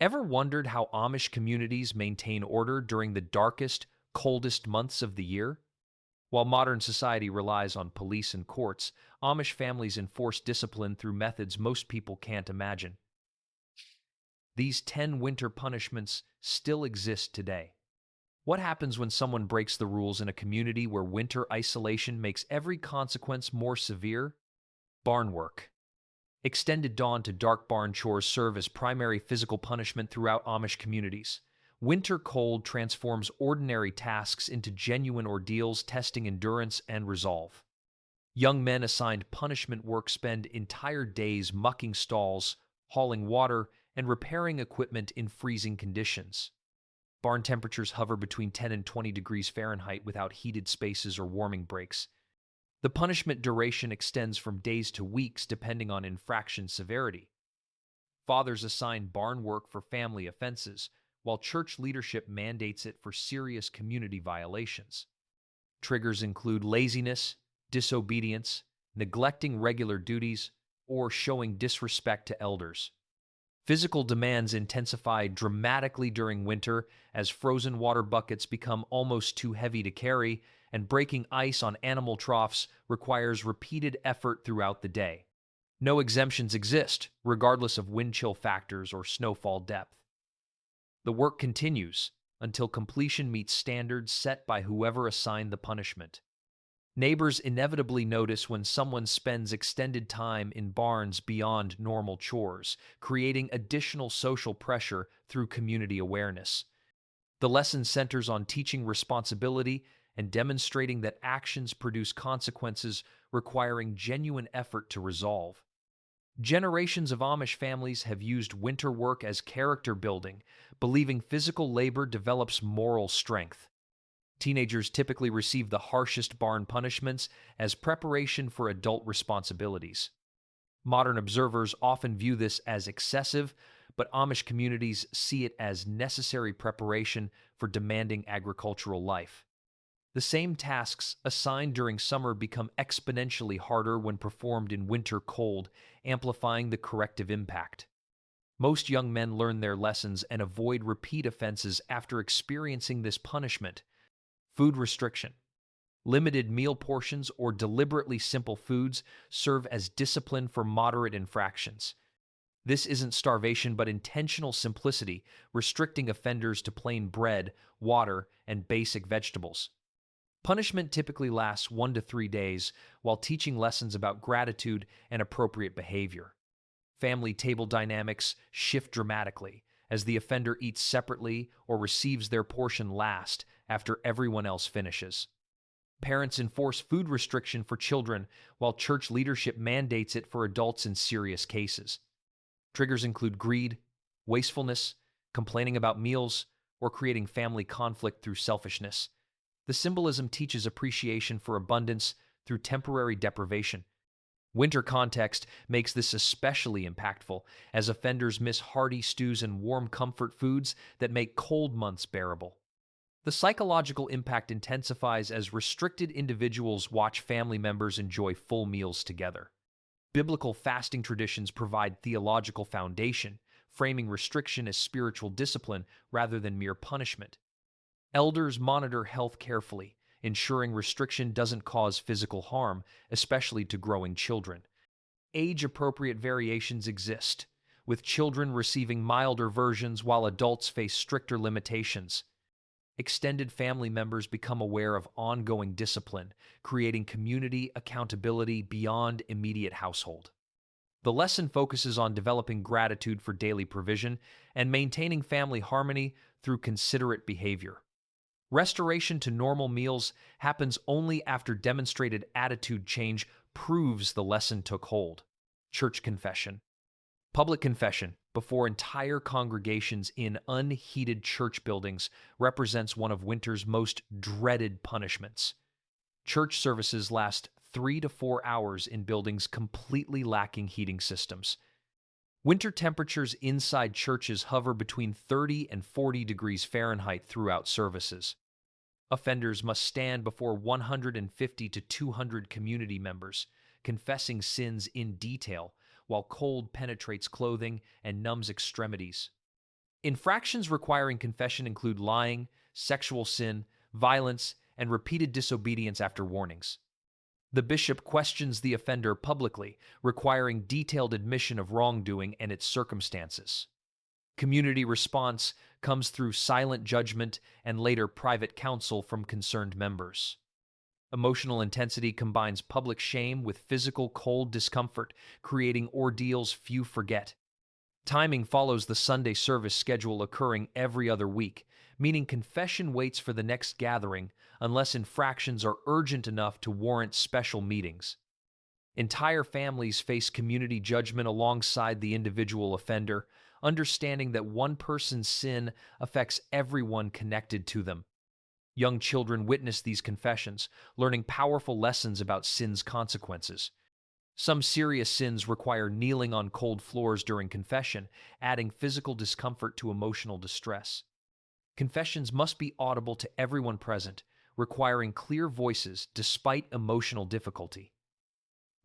Ever wondered how Amish communities maintain order during the darkest, coldest months of the year? While modern society relies on police and courts, Amish families enforce discipline through methods most people can't imagine. These 10 winter punishments still exist today. What happens when someone breaks the rules in a community where winter isolation makes every consequence more severe? Barn work. Extended dawn to dark barn chores serve as primary physical punishment throughout Amish communities. Winter cold transforms ordinary tasks into genuine ordeals, testing endurance and resolve. Young men assigned punishment work spend entire days mucking stalls, hauling water, and repairing equipment in freezing conditions. Barn temperatures hover between 10 and 20 degrees Fahrenheit without heated spaces or warming breaks. The punishment duration extends from days to weeks depending on infraction severity. Fathers assign barn work for family offenses, while church leadership mandates it for serious community violations. Triggers include laziness, disobedience, neglecting regular duties, or showing disrespect to elders. Physical demands intensify dramatically during winter as frozen water buckets become almost too heavy to carry, and breaking ice on animal troughs requires repeated effort throughout the day. No exemptions exist, regardless of wind chill factors or snowfall depth. The work continues until completion meets standards set by whoever assigned the punishment. Neighbors inevitably notice when someone spends extended time in barns beyond normal chores, creating additional social pressure through community awareness. The lesson centers on teaching responsibility and demonstrating that actions produce consequences requiring genuine effort to resolve. Generations of Amish families have used winter work as character building, believing physical labor develops moral strength. Teenagers typically receive the harshest barn punishments as preparation for adult responsibilities. Modern observers often view this as excessive, but Amish communities see it as necessary preparation for demanding agricultural life. The same tasks assigned during summer become exponentially harder when performed in winter cold, amplifying the corrective impact. Most young men learn their lessons and avoid repeat offenses after experiencing this punishment. Food restriction. Limited meal portions or deliberately simple foods serve as discipline for moderate infractions. This isn't starvation but intentional simplicity, restricting offenders to plain bread, water, and basic vegetables. Punishment typically lasts 1 to 3 days while teaching lessons about gratitude and appropriate behavior. Family table dynamics shift dramatically as the offender eats separately or receives their portion last after everyone else finishes. Parents enforce food restriction for children while church leadership mandates it for adults in serious cases. Triggers include greed, wastefulness, complaining about meals, or creating family conflict through selfishness. The symbolism teaches appreciation for abundance through temporary deprivation. Winter context makes this especially impactful, as offenders miss hearty stews and warm comfort foods that make cold months bearable. The psychological impact intensifies as restricted individuals watch family members enjoy full meals together. Biblical fasting traditions provide theological foundation, framing restriction as spiritual discipline rather than mere punishment. Elders monitor health carefully, ensuring restriction doesn't cause physical harm, especially to growing children. Age-appropriate variations exist, with children receiving milder versions while adults face stricter limitations. Extended family members become aware of ongoing discipline, creating community accountability beyond immediate household. The lesson focuses on developing gratitude for daily provision and maintaining family harmony through considerate behavior. Restoration to normal meals happens only after demonstrated attitude change proves the lesson took hold. Church confession. Public confession before entire congregations in unheated church buildings represents one of winter's most dreaded punishments. Church services last 3 to 4 hours in buildings completely lacking heating systems. Winter temperatures inside churches hover between 30 and 40 degrees Fahrenheit throughout services. Offenders must stand before 150 to 200 community members, confessing sins in detail, while cold penetrates clothing and numbs extremities. Infractions requiring confession include lying, sexual sin, violence, and repeated disobedience after warnings. The bishop questions the offender publicly, requiring detailed admission of wrongdoing and its circumstances. Community response comes through silent judgment and later private counsel from concerned members. Emotional intensity combines public shame with physical cold discomfort, creating ordeals few forget. Timing follows the Sunday service schedule occurring every other week, meaning confession waits for the next gathering unless infractions are urgent enough to warrant special meetings. Entire families face community judgment alongside the individual offender, understanding that one person's sin affects everyone connected to them. Young children witness these confessions, learning powerful lessons about sin's consequences. Some serious sins require kneeling on cold floors during confession, adding physical discomfort to emotional distress. Confessions must be audible to everyone present, requiring clear voices despite emotional difficulty.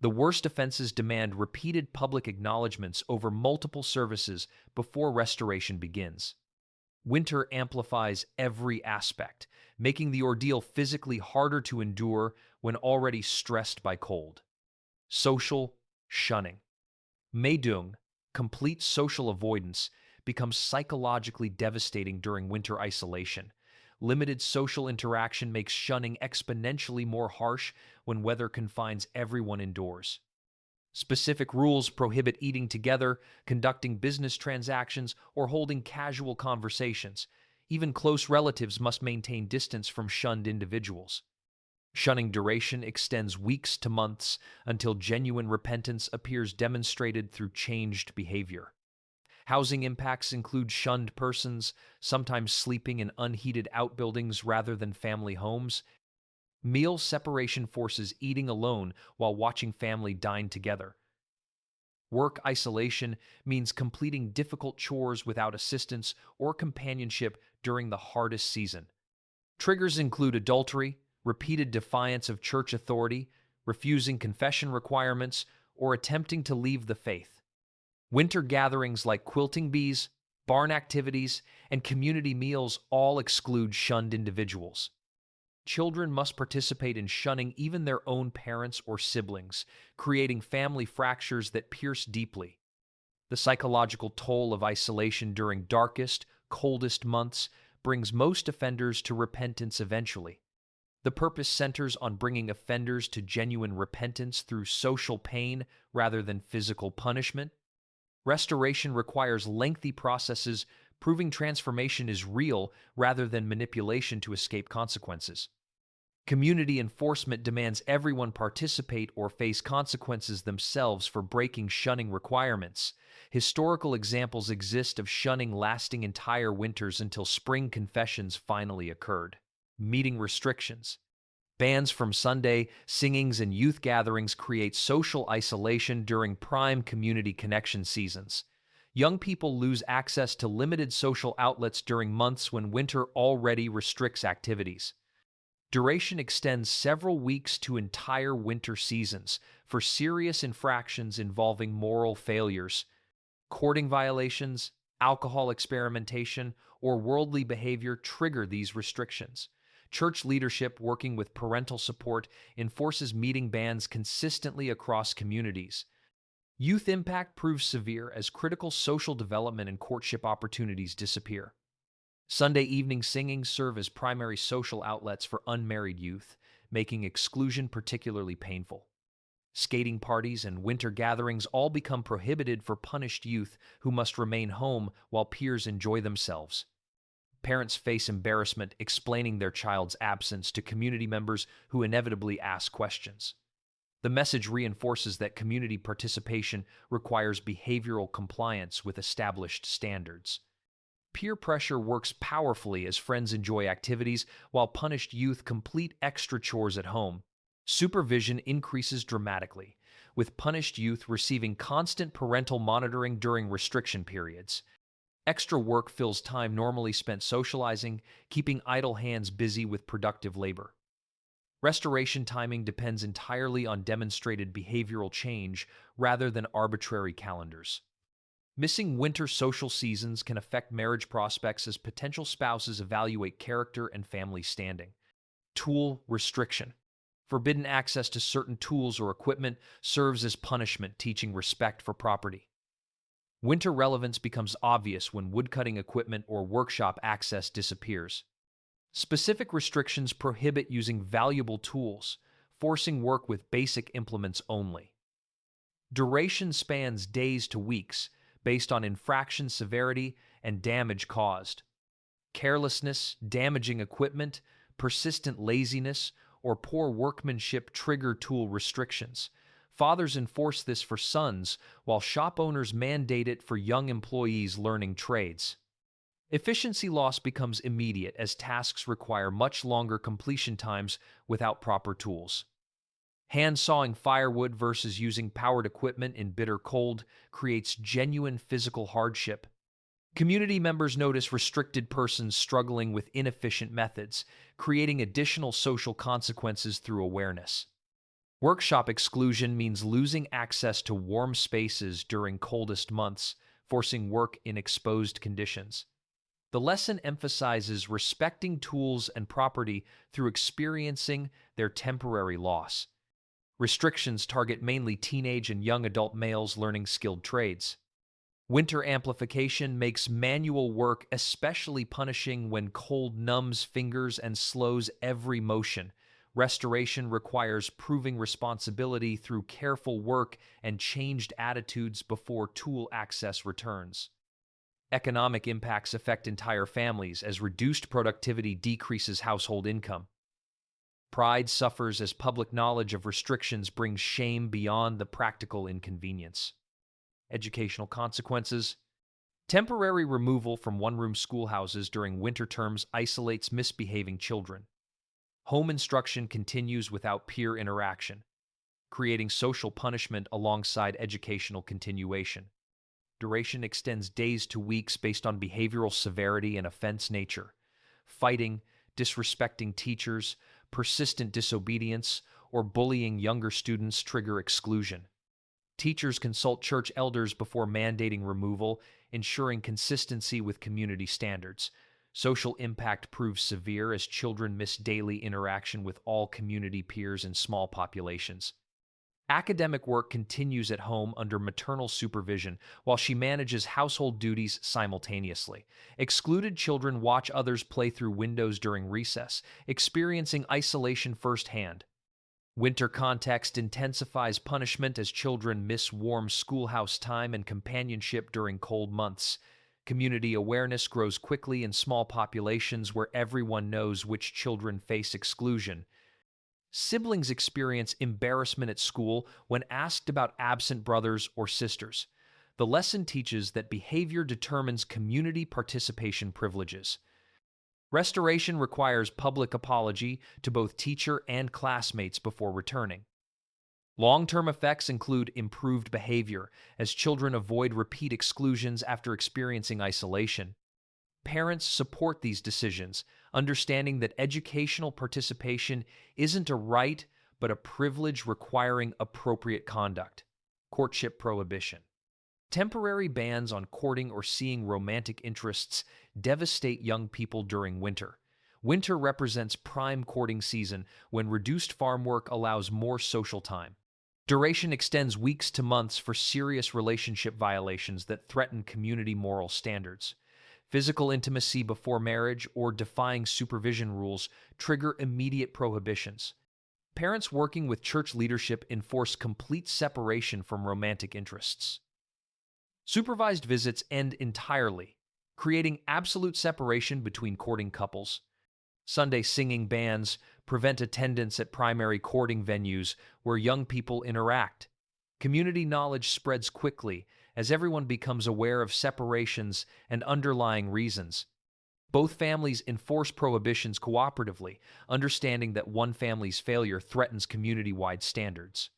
The worst offenses demand repeated public acknowledgments over multiple services before restoration begins. Winter amplifies every aspect, making the ordeal physically harder to endure when already stressed by cold. Social shunning. Meidung, complete social avoidance, becomes psychologically devastating during winter isolation. Limited social interaction makes shunning exponentially more harsh when weather confines everyone indoors. Specific rules prohibit eating together, conducting business transactions, or holding casual conversations. Even close relatives must maintain distance from shunned individuals. Shunning duration extends weeks to months until genuine repentance appears demonstrated through changed behavior. Housing impacts include shunned persons, sometimes sleeping in unheated outbuildings rather than family homes. Meal separation forces eating alone while watching family dine together. Work isolation means completing difficult chores without assistance or companionship during the hardest season. Triggers include adultery, repeated defiance of church authority, refusing confession requirements, or attempting to leave the faith. Winter gatherings like quilting bees, barn activities, and community meals all exclude shunned individuals. Children must participate in shunning even their own parents or siblings, creating family fractures that pierce deeply. The psychological toll of isolation during darkest, coldest months brings most offenders to repentance eventually. The purpose centers on bringing offenders to genuine repentance through social pain rather than physical punishment. Restoration requires lengthy processes, proving transformation is real rather than manipulation to escape consequences. Community enforcement demands everyone participate or face consequences themselves for breaking shunning requirements. Historical examples exist of shunning lasting entire winters until spring confessions finally occurred. Meeting restrictions. Bans from Sunday singings and youth gatherings create social isolation during prime community connection seasons. Young people lose access to limited social outlets during months when winter already restricts activities. Duration extends several weeks to entire winter seasons for serious infractions involving moral failures. Courting violations, alcohol experimentation, or worldly behavior trigger these restrictions. Church leadership, working with parental support, enforces meeting bans consistently across communities. Youth impact proves severe as critical social development and courtship opportunities disappear. Sunday evening singings serve as primary social outlets for unmarried youth, making exclusion particularly painful. Skating parties and winter gatherings all become prohibited for punished youth who must remain home while peers enjoy themselves. Parents face embarrassment explaining their child's absence to community members who inevitably ask questions. The message reinforces that community participation requires behavioral compliance with established standards. Peer pressure works powerfully as friends enjoy activities while punished youth complete extra chores at home. Supervision increases dramatically, with punished youth receiving constant parental monitoring during restriction periods. Extra work fills time normally spent socializing, keeping idle hands busy with productive labor. Restoration timing depends entirely on demonstrated behavioral change rather than arbitrary calendars. Missing winter social seasons can affect marriage prospects as potential spouses evaluate character and family standing. Tool restriction. Forbidden access to certain tools or equipment serves as punishment, teaching respect for property. Winter relevance becomes obvious when woodcutting equipment or workshop access disappears. Specific restrictions prohibit using valuable tools, forcing work with basic implements only. Duration spans days to weeks, based on infraction severity and damage caused. Carelessness, damaging equipment, persistent laziness, or poor workmanship trigger tool restrictions. Fathers enforce this for sons, while shop owners mandate it for young employees learning trades. Efficiency loss becomes immediate as tasks require much longer completion times without proper tools. Hand sawing firewood versus using powered equipment in bitter cold creates genuine physical hardship. Community members notice restricted persons struggling with inefficient methods, creating additional social consequences through awareness. Workshop exclusion means losing access to warm spaces during coldest months, forcing work in exposed conditions. The lesson emphasizes respecting tools and property through experiencing their temporary loss. Restrictions target mainly teenage and young adult males learning skilled trades. Winter amplification makes manual work especially punishing when cold numbs fingers and slows every motion. Restoration requires proving responsibility through careful work and changed attitudes before tool access returns. Economic impacts affect entire families as reduced productivity decreases household income. Pride suffers as public knowledge of restrictions brings shame beyond the practical inconvenience. Educational consequences. Temporary removal from one-room schoolhouses during winter terms isolates misbehaving children. Home instruction continues without peer interaction, creating social punishment alongside educational continuation. Duration extends days to weeks based on behavioral severity and offense nature. Fighting, disrespecting teachers, persistent disobedience, or bullying younger students trigger exclusion. Teachers consult church elders before mandating removal, ensuring consistency with community standards. Social impact proves severe as children miss daily interaction with all community peers in small populations. Academic work continues at home under maternal supervision while she manages household duties simultaneously. Excluded children watch others play through windows during recess, experiencing isolation firsthand. Winter context intensifies punishment as children miss warm schoolhouse time and companionship during cold months. Community awareness grows quickly in small populations where everyone knows which children face exclusion. Siblings experience embarrassment at school when asked about absent brothers or sisters. The lesson teaches that behavior determines community participation privileges. Restoration requires public apology to both teacher and classmates before returning. Long-term effects include improved behavior, as children avoid repeat exclusions after experiencing isolation. Parents support these decisions, understanding that educational participation isn't a right, but a privilege requiring appropriate conduct. Courtship prohibition. Temporary bans on courting or seeing romantic interests devastate young people during winter. Winter represents prime courting season when reduced farm work allows more social time. Duration extends weeks to months for serious relationship violations that threaten community moral standards. Physical intimacy before marriage or defying supervision rules trigger immediate prohibitions. Parents working with church leadership enforce complete separation from romantic interests. Supervised visits end entirely, creating absolute separation between courting couples. Sunday singing bans prevent attendance at primary courting venues where young people interact. Community knowledge spreads quickly as everyone becomes aware of separations and underlying reasons. Both families enforce prohibitions cooperatively, understanding that one family's failure threatens community-wide standards.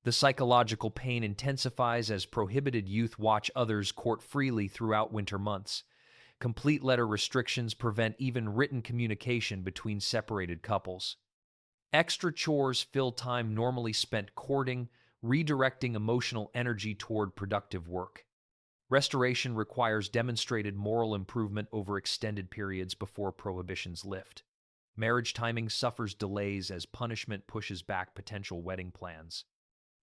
The psychological pain intensifies as prohibited youth watch others court freely throughout winter months. Complete letter restrictions prevent even written communication between separated couples. Extra chores fill time normally spent courting, redirecting emotional energy toward productive work. Restoration requires demonstrated moral improvement over extended periods before prohibitions lift. Marriage timing suffers delays as punishment pushes back potential wedding plans.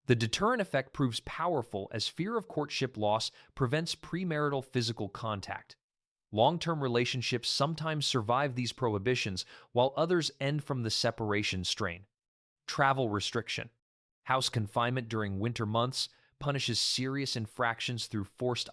The deterrent effect proves powerful as fear of courtship loss prevents premarital physical contact. Long-term relationships sometimes survive these prohibitions, while others end from the separation strain. Travel restriction. House confinement during winter months punishes serious infractions through forced